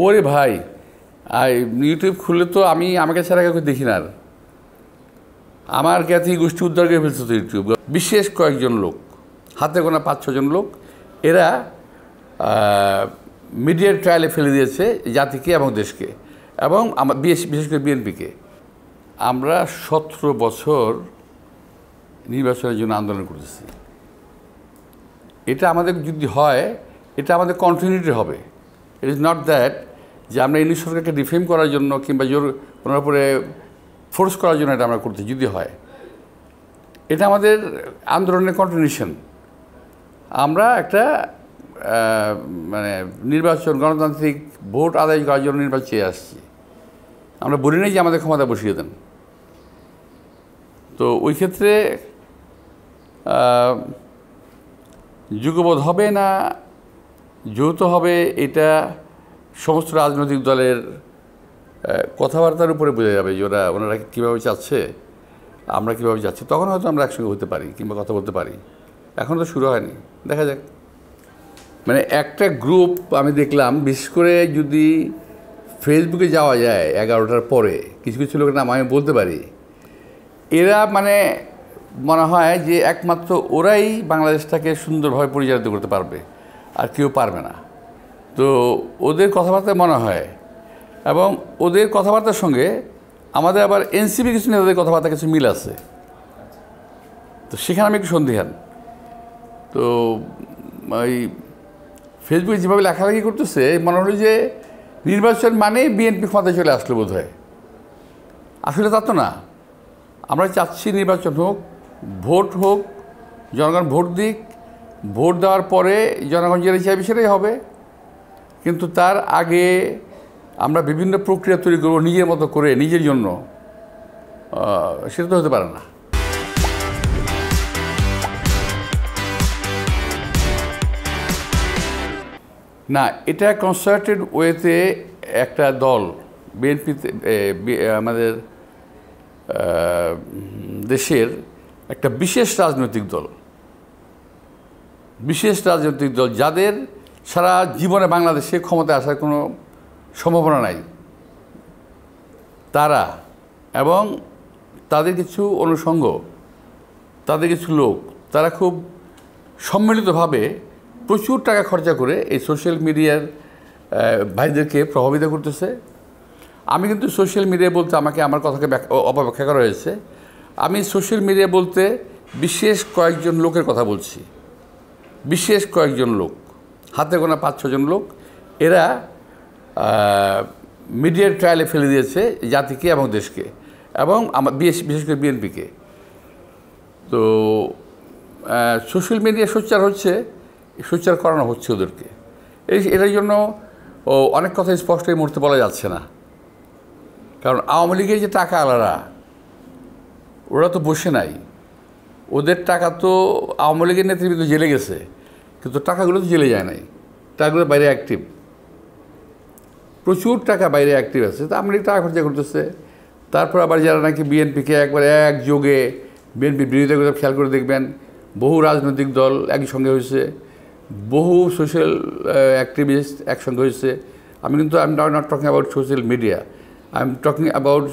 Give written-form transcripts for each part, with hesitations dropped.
ওরে ভাই, ইউটিউব খুললে তো আমি আমাকে ছাড়া কাউকে দেখি না। আর আমার জ্ঞাতি গোষ্ঠী উদ্ধার করে ফেলছে তো ইউটিউব। বিশেষ কয়েকজন লোক, হাতে গোনা 5-6 জন লোক, এরা মিডিয়ার ট্রায়ালে ফেলে দিয়েছে জাতিকে এবং দেশকে, এবং বিশেষ করে বিএনপিকে। আমরা 17 বছর নির্বাচনের জন্য আন্দোলন করতেছি। এটা আমাদের যদি হয়, এটা আমাদের কন্টিনিউটি হবে। ইট ইজ নট দ্যাট যে আমরা ইংলিশ সরকারকে ডিফেম করার জন্য কিংবা জোর ওনার উপরে ফোর্স করার জন্য এটা আমরা করতে যদি হয়, এটা আমাদের আন্দোলনের কন্টিনিউশন। আমরা একটা মানে নির্বাচন, গণতান্ত্রিক ভোট আদায় করার জন্য নির্বাচন চেয়ে আসছি। আমরা বলি নাই যে আমাদের ক্ষমতা বসিয়ে দেন। তো ওই ক্ষেত্রে যুগবোধ হবে না যৌথ হবে, এটা সমস্ত রাজনৈতিক দলের কথাবার্তার উপরে বোঝা যাবে যে ওনারা কীভাবে চাচ্ছে, আমরা কীভাবে যাচ্ছি। তখন হয়তো আমরা একসঙ্গে হতে পারি কিংবা কথা বলতে পারি। এখন তো শুরু হয়নি, দেখা যাক। মানে একটা গ্রুপ আমি দেখলাম, বিশেষ করে যদি ফেসবুকে যাওয়া যায় 11টার পরে, কিছু কিছু লোকের নাম আমি বলতে পারি, এরা মানে মনে হয় যে একমাত্র ওরাই বাংলাদেশটাকে সুন্দরভাবে পরিচালিত করতে পারবে, আর কেউ পারবে না। তো ওদের কথাবার্তায় মনে হয়, এবং ওদের কথাবার্তার সঙ্গে আমাদের আবার এনসিপি কিছু নেতাদের কথাবার্তা কিছু মিল আছে। তো সেখানে আমি একটু সন্দিহান। তো ওই ফেসবুকে যেভাবে লেখালেখি করতেছে, মনে হলো যে নির্বাচন মানে বিএনপি ক্ষমতায় চলে আসলো বোধ হয়। আসলে তা তো না। আমরা চাচ্ছি নির্বাচন হোক, ভোট হোক, জনগণ ভোট দিক, ভোট দেওয়ার পরে জনগণ যেটা চাইবে সেটাই হবে। কিন্তু তার আগে আমরা বিভিন্ন প্রক্রিয়া তৈরি করবো নিজের মতো করে, নিজের জন্য, সেটা তো হতে পারে না। না, এটা কনসার্টেড ওয়েতে একটা দল, বিএনপিতে, আমাদের দেশের একটা বিশেষ রাজনৈতিক দল, যাদের সারা জীবনে বাংলাদেশে ক্ষমতায় আসার কোনো সম্ভাবনা নাই, তারা এবং তাদের কিছু অনুষঙ্গ, তাদের কিছু লোক, তারা খুব সম্মিলিতভাবে প্রচুর টাকা খরচা করে এই সোশ্যাল মিডিয়ার ভাইদেরকে প্রভাবিত করতেছে। আমি কিন্তু সোশ্যাল মিডিয়া বলতে আমাকে আমার কথাকে অপব্যাখ্যা করা হয়েছে। আমি সোশ্যাল মিডিয়া বলতে বিশেষ কয়েকজন লোকের কথা বলছি। বিশেষ কয়েকজন লোক, হাতে গোনা 5-6 জন লোক, এরা মিডিয়ার ট্রায়ালে ফেলে দিয়েছে জাতিকে এবং দেশকে, এবং বিশেষ করে বিএনপিকে। তো সোশ্যাল মিডিয়া সোচ্চার হচ্ছে, সোচ্চার করানো হচ্ছে ওদেরকে। এটার জন্য অনেক কথা স্পষ্ট এই মুহূর্তে বলা যাচ্ছে না। কারণ আওয়ামী লীগের যে টাকা আলারা, ওরা তো বসে নাই। ওদের টাকা তো আওয়ামী লীগের নেতৃবৃন্দ জেলে গেছে, কিন্তু টাকাগুলো তো জেলে যায় নাই। টাকাগুলো বাইরে অ্যাক্টিভ, প্রচুর টাকা বাইরে অ্যাক্টিভ আছে। তো আওয়ামী লীগ টাকা খরচা করতেছে। তারপর আবার যারা নাকি বিএনপিকে একবারে একযোগে বিএনপির বিরোধিতা করে, খেয়াল করে দেখবেন বহু রাজনৈতিক দল একই সঙ্গে হয়েছে, বহু সোশ্যাল অ্যাক্টিভিস্ট একসঙ্গে হয়েছে। আমি কিন্তু I am not talking about social media, I am talking about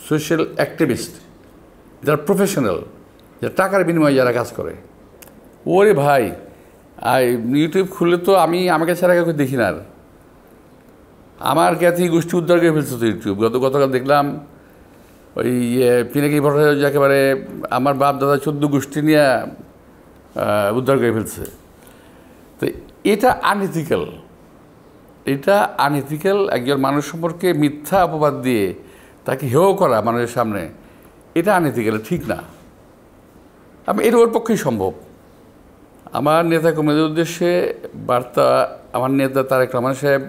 social activist, যারা প্রফেশনাল, যারা টাকার বিনিময়ে যারা কাজ করে। ওরে ভাই, ইউটিউব খুললে তো আমি আমাকে ছাড়া কাউকে দেখি না। আর আমার জ্ঞাতি গোষ্ঠী উদ্ধার করে ফেলছে তো ইউটিউব। গতকাল দেখলাম ওই পিনাকি ভট্টাচার্য একেবারে আমার বাপ দাদা 14 গোষ্ঠী নিয়ে উদ্ধার করে ফেলছে। তো এটা আনএথিক্যাল, একজন মানুষ সম্পর্কে মিথ্যা অপবাদ দিয়ে তাকে হেয় করা মানুষের সামনে, এটা আনএথিক্যাল, ঠিক না। এটা ওর পক্ষেই সম্ভব। আমার নেতা কর্মীদের উদ্দেশ্যে বার্তা আমার নেতা তারেক রহমান সাহেব,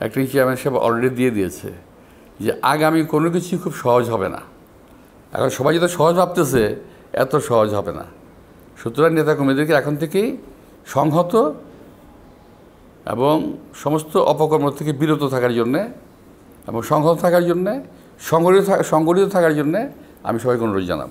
অ্যাক্টিং চেয়ারম্যান সাহেব অলরেডি দিয়ে দিয়েছে যে আগামী কোনো কিছুই খুব সহজ হবে না। এখন সবাই যত সহজ ভাবতেছে, এত সহজ হবে না। সুতরাং নেতা কর্মীদেরকে এখন থেকেই সংহত এবং সমস্ত অপকর্ম থেকে বিরত থাকার জন্যে এবং সংহত থাকার জন্যে, সংগঠিত থাকার জন্যে আমি সবাইকে অনুরোধ জানাব।